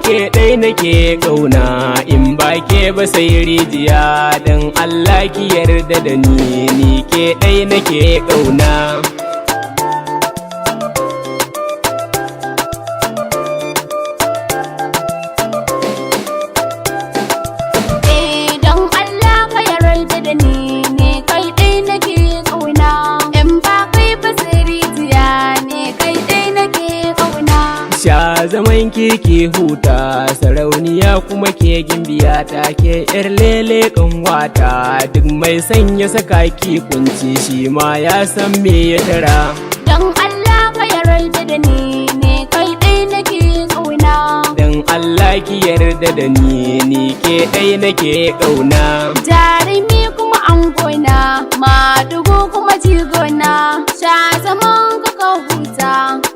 ke ɗai nake ƙauna in ba ke ba sai rijiya don Allah ki yarda da ni ke ɗai nake ƙauna. Sha zaman ki huta sarauniya kuma ke gimbiya ta ke yar lele kanwata duk mai sanya saka ki kunci shi ma ya san me ya tara. Dan Allah ka yarda da ni ne kai dai nake kauna. Dan Allah ki yarda da ni ke dai nake kauna. Jarumi kuma angona madugu kuma jigona sha zaman ka huta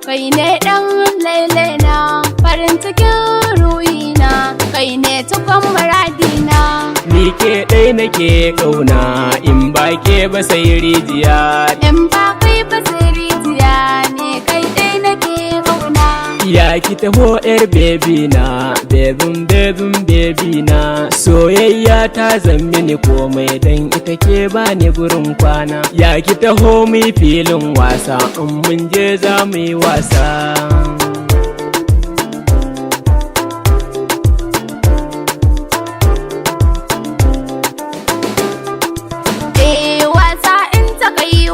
kai ne dan lailena farin cikin ruhina kai ne tukon muradina. Ni ke ɗai nake ƙauna in ba ke ba sai rijiya. In ba kai ba sai rijiya ne kai ɗai nake ƙauna. Ya ki taho yar bebi na bebi na soyayya ta zammi ni komai dan ita ke bani gurin kwana. Ya ki taho mu filin wasa in mun je za mu yi wasa.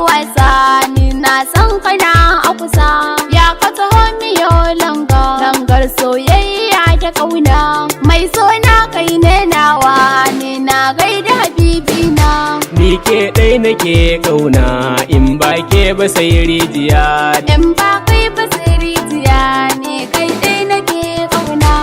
Wasa ni na san kana a kusa ya ka taho miyo langar soyayya ta kauna mai sona kai ne nawa ne na gaida habibina. Ni ke ɗai nake ƙauna in ba ke ba sai rijiya. In ba kai ba sai rijiya ne kai ɗai nake ƙauna.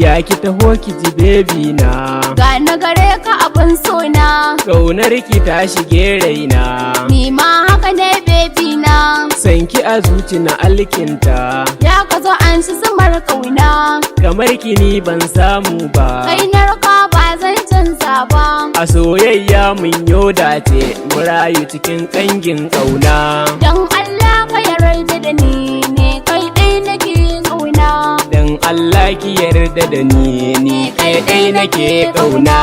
Ya ki taho ki ji bebi na ga na gare ka abin sona ƙaunar ki ta shige raina. Ni ma haka ne bebi na sanki a zuci na alkinta ya ka zo an shi samar kauna kamar ki ni ban samu ba. Kai narka ba zan canza ba a soyayya mun yo dace mu rayu cikin ƙangin ƙauna. Dan Allah ka yarda da ni ne kai ɗai nake ƙauna. Dan Allah ki yarda da ni kai ɗai nake ƙauna.